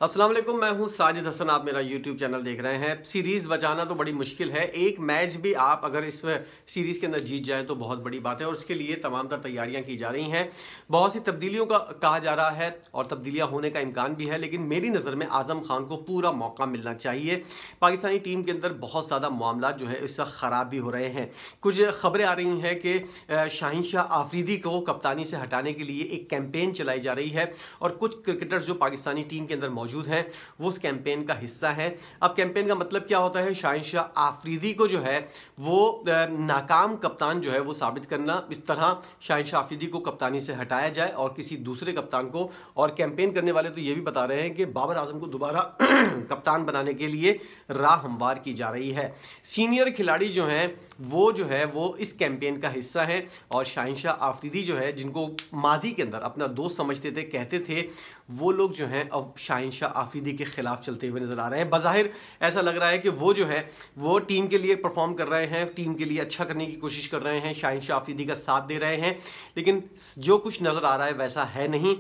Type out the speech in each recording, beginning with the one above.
अस्सलाम वालेकुम, मैं हूं साजिद हसन। आप मेरा यूट्यूब चैनल देख रहे हैं। सीरीज़ बचाना तो बड़ी मुश्किल है। एक मैच भी आप अगर इस सीरीज़ के अंदर जीत जाएं तो बहुत बड़ी बात है और उसके लिए तमाम तर तैयारियां की जा रही हैं। बहुत सी तब्दीलियों का कहा जा रहा है और तब्दीलियां होने का इम्कान भी है, लेकिन मेरी नज़र में आज़म खान को पूरा मौका मिलना चाहिए। पाकिस्तानी टीम के अंदर बहुत ज़्यादा मामला जो है इस वक्त ख़राब भी हो रहे हैं। कुछ ख़बरें आ रही हैं कि शाहीन शाह आफरीदी को कप्तानी से हटाने के लिए एक कैंपेन चलाई जा रही है और कुछ क्रिकेटर्स जो पाकिस्तानी टीम के अंदर मौजूद हैं वो उस कैंपेन का हिस्सा है। अब कैंपेन का मतलब क्या होता है? शाहीन शाह आफरीदी को जो है वो नाकाम कप्तान जो है वो साबित करना। इस तरह शाहीन शाह आफरीदी को कप्तानी से हटाया जाए और किसी दूसरे कप्तान को, और कैंपेन करने वाले तो ये भी बता रहे हैं कि बाबर आजम को दोबारा कप्तान बनाने के लिए राह हमवार की जा रही है। सीनियर खिलाड़ी जो हैं वो इस कैंपेन का हिस्सा है और शाहीन शाह आफरीदी जो है, जिनको माजी के अंदर अपना दोस्त समझते थे, कहते थे, वो लोग जो हैं अब शाहीन शाह आफरीदी के खिलाफ चलते हुए नजर आ रहे हैं। बज़ाहिर ऐसा लग रहा है कि वो जो है वो टीम के लिए परफॉर्म कर रहे हैं, टीम के लिए अच्छा करने की कोशिश कर रहे हैं, शाहीन शाह आफरीदी का साथ दे रहे हैं, लेकिन जो कुछ नजर आ रहा है वैसा है नहीं।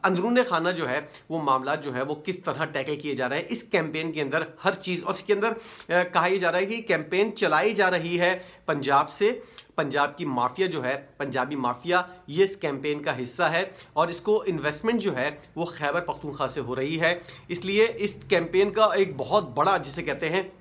अंदरूने खाना जो है वो मामला जो है वो किस तरह टैकल किए जा रहे हैं इस कैंपेन के अंदर, हर चीज़। और इसके अंदर कहा यह जा रहा है कि कैंपेन चलाई जा रही है पंजाब से। पंजाब की माफिया जो है, पंजाबी माफिया, ये इस कैंपेन का हिस्सा है और इसको इन्वेस्टमेंट जो है वो खैबर पख्तूनख्वा से हो रही है। इसलिए इस कैंपेन का एक बहुत बड़ा, जिसे कहते हैं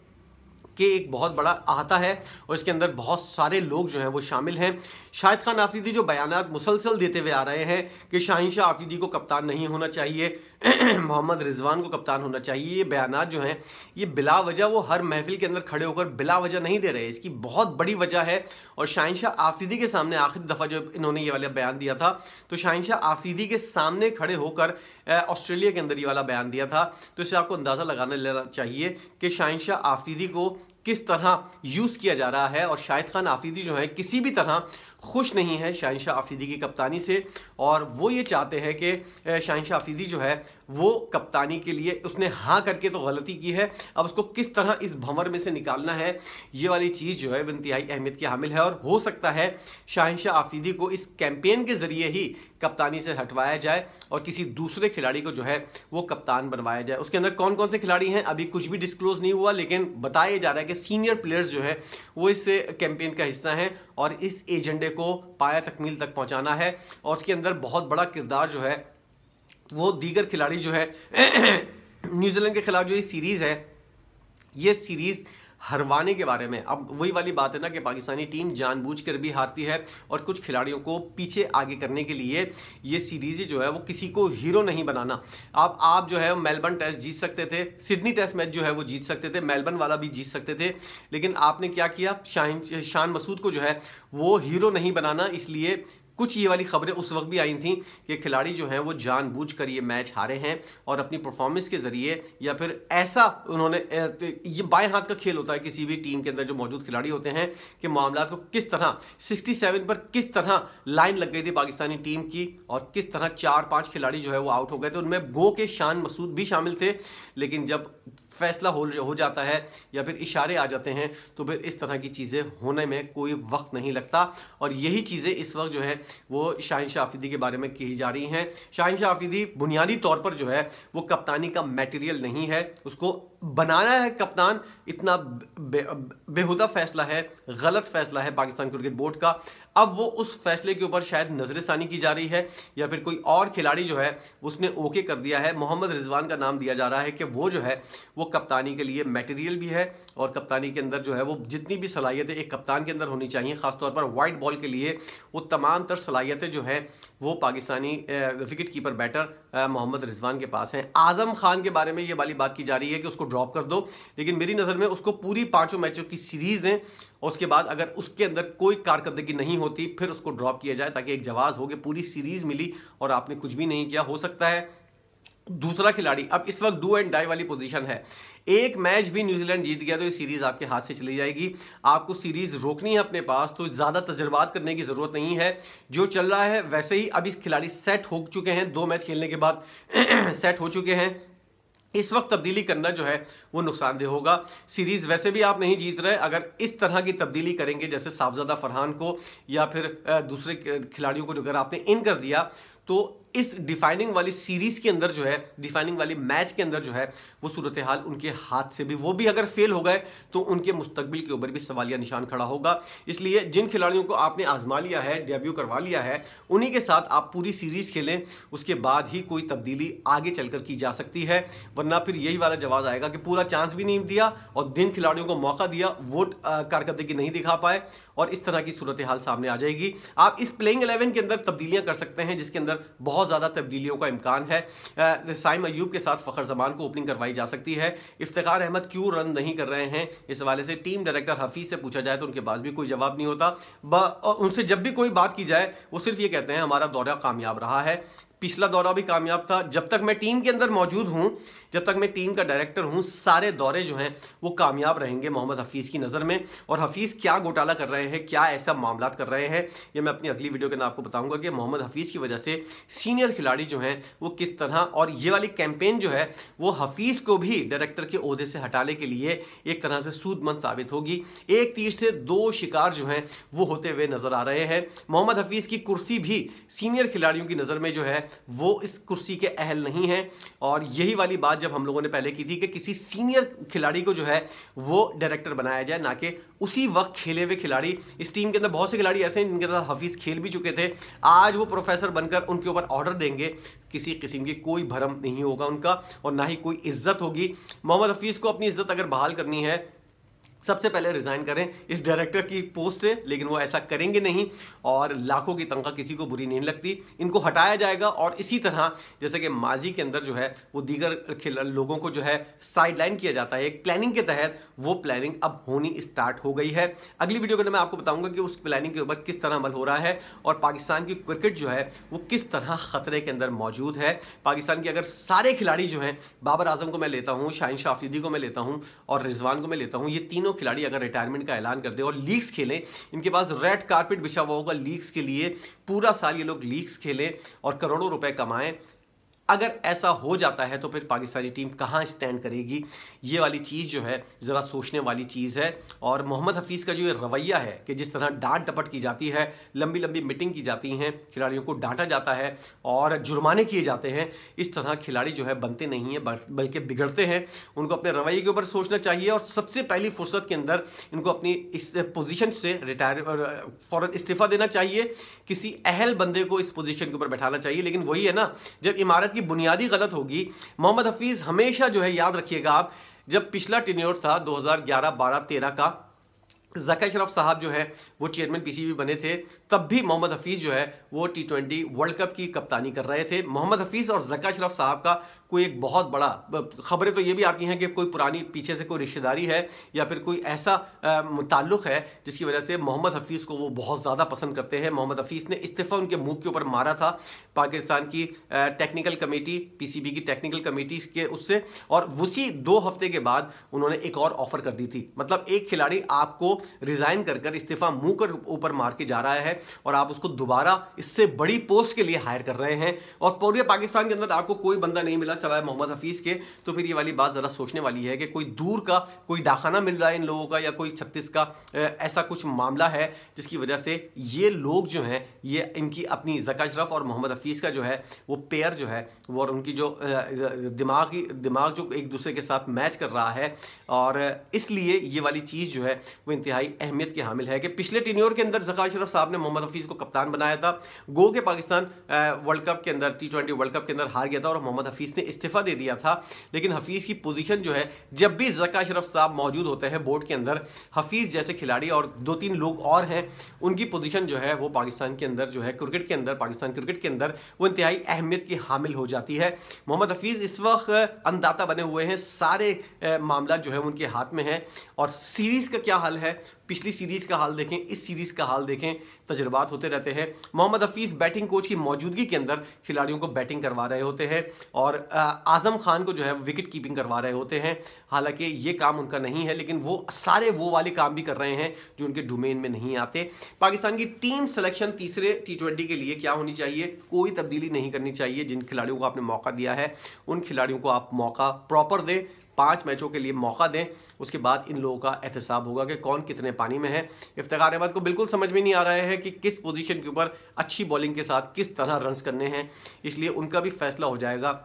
कि एक बहुत बड़ा अहाता है और इसके अंदर बहुत सारे लोग जो हैं वो शामिल हैं। शाहिद खान आफरीदी जो बयानात मुसलसल देते हुए आ रहे हैं कि शाहीन शाह आफरीदी को कप्तान नहीं होना चाहिए, मोहम्मद रिजवान को कप्तान होना चाहिए, ये बयानात जो हैं ये बिला वजह वो हर महफिल के अंदर खड़े होकर बिला वजह नहीं दे रहे। इसकी बहुत बड़ी वजह है। और शाहीन शाह आफरीदी के सामने आखिरी दफ़ा जो इन्होंने ये वाला बयान दिया था, तो शाहीन शाह आफरीदी के सामने खड़े होकर ऑस्ट्रेलिया के अंदर ये वाला बयान दिया था। तो इससे आपको अंदाज़ा लगाने लेना चाहिए कि शाहीन शाह आफरीदी को किस तरह यूज़ किया जा रहा है। और शाहिद खान आफरीदी जो है किसी भी तरह खुश नहीं है शाहीन शाह आफरीदी की कप्तानी से और वो ये चाहते हैं कि शाहीन शाह आफरीदी जो है वो कप्तानी के लिए, उसने हाँ करके तो गलती की है, अब उसको किस तरह इस भंवर में से निकालना है, ये वाली चीज़ जो है वो इंतहाई अहमियत की हामिल है। और हो सकता है शाहीन शाह आफरीदी को इस कैंपेन के ज़रिए ही कप्तानी से हटवाया जाए और किसी दूसरे खिलाड़ी को जो है वो कप्तान बनवाया जाए। उसके अंदर कौन कौन से खिलाड़ी हैं अभी कुछ भी डिस्क्लोज नहीं हुआ, लेकिन बताया जा रहा है कि सीनियर प्लेयर्स जो है वो इस कैंपेन का हिस्सा हैं और इस एजेंडे को पाया तकमील तक पहुंचाना है। और उसके अंदर बहुत बड़ा किरदार जो है वो दीगर खिलाड़ी जो है न्यूजीलैंड के खिलाफ जो ये सीरीज़ है, ये सीरीज़ हरवाने के बारे में। अब वही वाली बात है ना कि पाकिस्तानी टीम जानबूझकर भी हारती है और कुछ खिलाड़ियों को पीछे आगे करने के लिए ये सीरीज़ जो है वो किसी को हीरो नहीं बनाना। आप जो है मेलबर्न टेस्ट जीत सकते थे, सिडनी टेस्ट मैच जो है वो जीत सकते थे, मेलबर्न वाला भी जीत सकते थे, लेकिन आपने क्या किया? शान मसूद को जो है वो हीरो नहीं बनाना। इसलिए कुछ ये वाली खबरें उस वक्त भी आई थी कि खिलाड़ी जो हैं वो जानबूझकर ये मैच हारे हैं और अपनी परफॉर्मेंस के ज़रिए, या फिर ऐसा उन्होंने, ये बाएं हाथ का खेल होता है किसी भी टीम के अंदर जो मौजूद खिलाड़ी होते हैं, कि मामला को किस तरह 67 पर किस तरह लाइन लग गई थी पाकिस्तानी टीम की और किस तरह 4-5 खिलाड़ी जो है वो आउट हो गए थे। उनमें गो के शान मसूद भी शामिल थे, लेकिन जब फैसला हो जाता है या फिर इशारे आ जाते हैं तो फिर इस तरह की चीज़ें होने में कोई वक्त नहीं लगता। और यही चीज़ें इस वक्त जो है वो शाहीन शाह आफरीदी के बारे में कही जा रही हैं। शाहीन शाह आफरीदी बुनियादी तौर पर जो है वो कप्तानी का मटेरियल नहीं है, उसको बनाना है कप्तान, इतना बेहुदा फैसला है, गलत फैसला है पाकिस्तान क्रिकेट बोर्ड का। अब वो उस फैसले के ऊपर शायद नजरसानी की जा रही है या फिर कोई और खिलाड़ी जो है उसने ओके कर दिया है। मोहम्मद रिजवान का नाम दिया जा रहा है कि वो जो है वो कप्तानी के लिए मटेरियल भी है और कप्तानी के अंदर जो है वो जितनी भी सलाहियतें एक कप्तान के अंदर होनी चाहिए, खासतौर पर वाइट बॉल के लिए, वो तमाम तर सलाहियतें जो है वो Pakistani wicket keeper batter Mohammad Rizwan के पास हैं। आज़म खान के बारे में ये वाली बात की जा रही है कि उसको ड्रॉप कर दो, लेकिन मेरी नज़र में उसको पूरी 5 मैचों की सीरीज़ दें और उसके बाद अगर उसके अंदर कोई कारकर्दगी नहीं होती फिर उसको ड्रॉप किया जाए, ताकि एक जवाब हो कि पूरी सीरीज़ मिली और आपने कुछ भी नहीं किया। हो सकता है दूसरा खिलाड़ी, अब इस वक्त डू एंड डाई वाली पोजीशन है, एक मैच भी न्यूजीलैंड जीत गया तो ये सीरीज़ आपके हाथ से चली जाएगी। आपको सीरीज़ रोकनी है अपने पास तो ज़्यादा तजर्बात करने की ज़रूरत नहीं है, जो चल रहा है वैसे ही। अभी खिलाड़ी सेट हो चुके हैं, 2 मैच खेलने के बाद सेट हो चुके हैं। इस वक्त तब्दीली करना जो है वो नुकसानदेह होगा। सीरीज़ वैसे भी आप नहीं जीत रहे, अगर इस तरह की तब्दीली करेंगे जैसे साहबजादा फरहान को या फिर दूसरे खिलाड़ियों को जो अगर आपने इन कर दिया तो इस डिफाइनिंग वाली सीरीज के अंदर जो है, डिफाइनिंग वाली मैच के अंदर जो है, वो सूरत हाल उनके हाथ से भी, वो भी अगर फेल हो गए तो उनके मुस्तकबिल के ऊपर भी सवालिया निशान खड़ा होगा। इसलिए जिन खिलाड़ियों को आपने आजमा लिया है, डेब्यू करवा लिया है, उन्हीं के साथ आप पूरी सीरीज खेलें, उसके बाद ही कोई तब्दीली आगे चलकर की जा सकती है। वरना फिर यही वाला जवाब आएगा कि पूरा चांस भी नहीं दिया और जिन खिलाड़ियों को मौका दिया वो कारकर्दगी नहीं दिखा पाए, और इस तरह की सूरत हाल सामने आ जाएगी। आप इस प्लेइंग 11 के अंदर तब्दीलियां कर सकते हैं, जिसके अंदर बहुत ज्यादा तब्दीलियों का इम्कान है। साइम अयूब के साथ फखर जमान को ओपनिंग करवाई जा सकती है। इफ्तिखार अहमद क्यों रन नहीं कर रहे हैं, इस हवाले से टीम डायरेक्टर हफीज से पूछा जाए तो उनके पास भी कोई जवाब नहीं होता। उनसे जब भी कोई बात की जाए वो सिर्फ ये कहते हैं हमारा दौरा कामयाब रहा है, पिछला दौरा भी कामयाब था, जब तक मैं टीम के अंदर मौजूद हूं, जब तक मैं टीम का डायरेक्टर हूं, सारे दौरे जो हैं वो कामयाब रहेंगे मोहम्मद हफीज़ की नज़र में। और हफीज़ क्या घोटाला कर रहे हैं, क्या ऐसा मामला कर रहे हैं, ये मैं अपनी अगली वीडियो के अंदर आपको बताऊंगा कि मोहम्मद हफीज़ की वजह से सीनियर खिलाड़ी जो हैं वो किस तरह, और ये वाली कैंपेन जो है वो हफीज़ को भी डायरेक्टर के ओहदे से हटाने के लिए एक तरह से सूदमंद साबित होगी। एक तीर से दो शिकार जो हैं वो होते हुए नजर आ रहे हैं। मोहम्मद हफीज़ की कुर्सी भी सीनियर खिलाड़ियों की नज़र में जो है वो इस कुर्सी के अहल नहीं है, और यही वाली बात जब हम लोगों ने पहले की थी कि किसी सीनियर खिलाड़ी को जो है वो डायरेक्टर बनाया जाए, ना कि उसी वक्त खेले हुए खिलाड़ी। इस टीम के अंदर बहुत से खिलाड़ी ऐसे हैं जिनके साथ हफीज़ खेल भी चुके थे, आज वो प्रोफेसर बनकर उनके ऊपर ऑर्डर देंगे, किसी किस्म की कोई भरम नहीं होगा उनका, और ना ही कोई इज्जत होगी। मोहम्मद हफीज़ को अपनी इज्जत अगर बहाल करनी है, सबसे पहले रिजाइन करें इस डायरेक्टर की पोस्ट से, लेकिन वो ऐसा करेंगे नहीं, और लाखों की तनख्वाह किसी को बुरी नहीं लगती, इनको हटाया जाएगा। और इसी तरह जैसे कि माजी के अंदर जो है वो दीगर लोगों को जो है साइडलाइन किया जाता है एक प्लानिंग के तहत, वो प्लानिंग अब होनी स्टार्ट हो गई है। अगली वीडियो के अंदर मैं आपको बताऊंगा कि उस प्लानिंग के ऊपर किस तरह अमल हो रहा है, और पाकिस्तान की क्रिकेट जो है वो किस तरह खतरे के अंदर मौजूद है। पाकिस्तान के अगर सारे खिलाड़ी जो हैं, बाबर आजम को मैं लेता हूँ, शाहीन शाह अफरीदी को मैं लेता हूँ, और रिजवान को मैं लेता हूँ, ये तीनों खिलाड़ी अगर रिटायरमेंट का ऐलान कर दे और लीग्स खेलें, इनके पास रेड कारपेट बिछा हुआ होगा लीग्स के लिए, पूरा साल ये लोग लीग्स खेलें और करोड़ों रुपए कमाएं, अगर ऐसा हो जाता है तो फिर पाकिस्तानी टीम कहां स्टैंड करेगी, ये वाली चीज़ जो है ज़रा सोचने वाली चीज़ है। और मोहम्मद हफीज़ का जो ये रवैया है कि जिस तरह डांट टपट की जाती है, लंबी लंबी मीटिंग की जाती हैं, खिलाड़ियों को डांटा जाता है और जुर्माने किए जाते हैं, इस तरह खिलाड़ी जो है बनते नहीं हैं बल्कि बिगड़ते हैं। उनको अपने रवैये के ऊपर सोचना चाहिए, और सबसे पहली फुर्सत के अंदर इनको अपनी इस पोजीशन से रिटायर फौरन इस्तीफ़ा देना चाहिए, किसी अहल बंदे को इस पोजीशन के ऊपर बैठाना चाहिए। लेकिन वही है ना, जब इमारत की बुनियादी गलत होगी, मोहम्मद हफीज़ हमेशा जो है, याद रखिएगा आप, जब पिछला टेन्योर था 2011, 12, 13 का, ज़का अशरफ साहब जो है वो चेयरमैन पीसीबी बने थे, तब भी मोहम्मद हफीज़ जो है वो T20 वर्ल्ड कप की कप्तानी कर रहे थे। मोहम्मद हफीज़ और ज़का अशरफ साहब का कोई एक बहुत बड़ा, खबरें तो ये भी आती हैं कि कोई पुरानी पीछे से कोई रिश्तेदारी है या फिर कोई ऐसा ताल्लुक़ है जिसकी वजह से मोहम्मद हफीज़ को वो बहुत ज़्यादा पसंद करते हैं। मोहम्मद हफीज़ ने इस्तीफ़ा उनके मुंह के ऊपर मारा था पाकिस्तान की टेक्निकल कमेटी, पीसीबी की टेक्निकल कमेटी के उससे, और उसी 2 हफ्ते के बाद उन्होंने एक और ऑफर कर दी थी। मतलब एक खिलाड़ी आपको रिजाइन कर इस्तीफा मुंह कर ऊपर मार के जा रहा है और आप उसको दोबारा इससे बड़ी पोस्ट के लिए हायर कर रहे हैं, और पूरे पाकिस्तान के अंदर आपको कोई बंदा नहीं मिला सवाए मोहम्मद हफीज़ के। तो फिर ये वाली बात ज़रा सोचने वाली है कि कोई दूर का कोई डाखाना मिल रहा है इन लोगों का, या कोई 36 का ऐसा कुछ मामला है जिसकी वजह से ये लोग जो हैं, ये इनकी अपनी ज़का अशरफ और मोहम्मद हफीज़ का जो है वो पेयर जो है वो, और उनकी जो दिमाग जो एक दूसरे के साथ मैच कर रहा है, और इसलिए ये वाली चीज़ जो है वो इंतहाई अहमियत की हामिल है कि पिछले टेन्योर के अंदर ज़का अशरफ साहब ने मोहम्मद हफीज़ को कप्तान बनाया था, गो के पाकिस्तान वर्ल्ड कप के अंदर T20 वर्ल्ड कप के अंदर हार गया था और मोहम्मद हफीज़ ने इस्तीफ़ा दे दिया था। लेकिन हफीज़ की पोजीशन जो है, जब भी ज़का अशरफ साहब मौजूद होते हैं बोर्ड के अंदर, हफीज़ जैसे खिलाड़ी और 2-3 लोग और हैं, उनकी पोजीशन जो है वो पाकिस्तान के अंदर जो है क्रिकेट के अंदर, पाकिस्तान क्रिकेट के अंदर वो इंतहाई अहमियत की हामिल हो जाती है। मोहम्मद हफीज़ इस वक्त अन्नदाता बने हुए हैं, सारे मामला जो है उनके हाथ में है। और सीरीज़ का क्या हाल है, पिछली सीरीज़ का हाल देखें, इस सीरीज़ का हाल देखें, तजुर्बात होते रहते हैं। मोहम्मद हफीज़ बैटिंग कोच की मौजूदगी के अंदर खिलाड़ियों को बैटिंग करवा रहे होते हैं, और आजम खान को जो है विकेट कीपिंग करवा रहे होते हैं। हालांकि ये काम उनका नहीं है, लेकिन वो सारे वो वाले काम भी कर रहे हैं जो उनके डोमेन में नहीं आते। पाकिस्तान की टीम सिलेक्शन तीसरे T20 के लिए क्या होनी चाहिए? कोई तब्दीली नहीं करनी चाहिए। जिन खिलाड़ियों को आपने मौका दिया है उन खिलाड़ियों को आप मौका प्रॉपर दें, 5 मैचों के लिए मौका दें। उसके बाद इन लोगों का एहतसाब होगा कि कौन कितने पानी में है। इफ्तिखार अहमद को बिल्कुल समझ में नहीं आ रहा है कि किस पोजीशन के ऊपर अच्छी बॉलिंग के साथ किस तरह रन्स करने हैं, इसलिए उनका भी फैसला हो जाएगा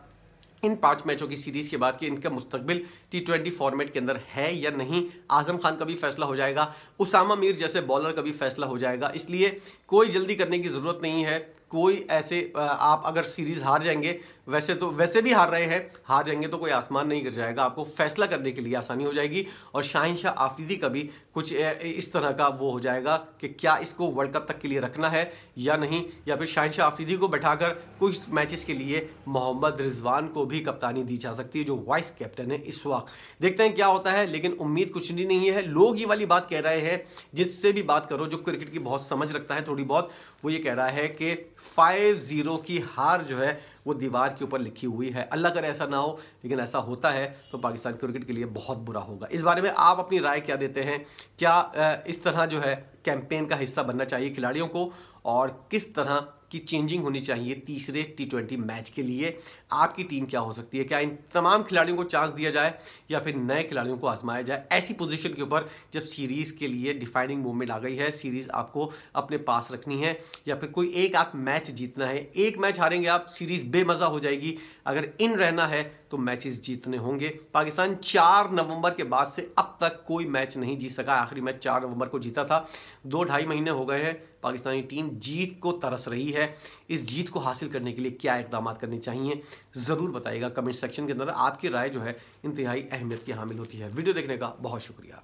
इन 5 मैचों की सीरीज के बाद कि इनका मुस्तकबिल T20 फॉर्मेट के अंदर है या नहीं। आजम खान का भी फैसला हो जाएगा, उसामा मीर जैसे बॉलर का भी फैसला हो जाएगा। इसलिए कोई जल्दी करने की ज़रूरत नहीं है। कोई ऐसे आप अगर सीरीज़ हार जाएंगे, वैसे भी हार रहे हैं, हार जाएंगे तो कोई आसमान नहीं गिर जाएगा, आपको फैसला करने के लिए आसानी हो जाएगी। और शाहिनशाह आफरीदी का भी कुछ इस तरह का वो हो जाएगा कि क्या इसको वर्ल्ड कप तक के लिए रखना है या नहीं, या फिर शाहिनशाह आफरीदी को बैठाकर कुछ मैचेस के लिए मोहम्मद रिजवान को भी कप्तानी दी जा सकती है जो वाइस कैप्टन है इस वक्त। देखते हैं क्या होता है, लेकिन उम्मीद कुछ नहीं है। लोग ये वाली बात कह रहे हैं, जिससे भी बात करो जो क्रिकेट की बहुत समझ रखता है थोड़ी बहुत, वो ये कह रहा है कि 5-0 की हार जो है वो दीवार के ऊपर लिखी हुई है। अल्लाह करे ऐसा ना हो, लेकिन ऐसा होता है तो पाकिस्तान क्रिकेट के लिए बहुत बुरा होगा। इस बारे में आप अपनी राय क्या देते हैं? क्या इस तरह जो है कैंपेन का हिस्सा बनना चाहिए खिलाड़ियों को, और किस तरह की चेंजिंग होनी चाहिए तीसरे T20 मैच के लिए? आपकी टीम क्या हो सकती है? क्या इन तमाम खिलाड़ियों को चांस दिया जाए या फिर नए खिलाड़ियों को आजमाया जाए ऐसी पोजीशन के ऊपर जब सीरीज़ के लिए डिफाइनिंग मूवमेंट आ गई है, सीरीज़ आपको अपने पास रखनी है, या फिर कोई एक आध मैच जीतना है? एक मैच हारेंगे आप, सीरीज़ बेमज़ा हो जाएगी। अगर इन रहना है तो मैचेस जीतने होंगे। पाकिस्तान 4 नवंबर के बाद से अब तक कोई मैच नहीं जीत सका। आखिरी मैच 4 नवंबर को जीता था। 2-2.5 महीने हो गए हैं। पाकिस्तानी टीम जीत को तरस रही है। इस जीत को हासिल करने के लिए क्या इक़दाम करने चाहिए, ज़रूर बताइएगा कमेंट सेक्शन के अंदर। आपकी राय जो है इंतहाई अहमियत की हामिल होती है। वीडियो देखने का बहुत शुक्रिया।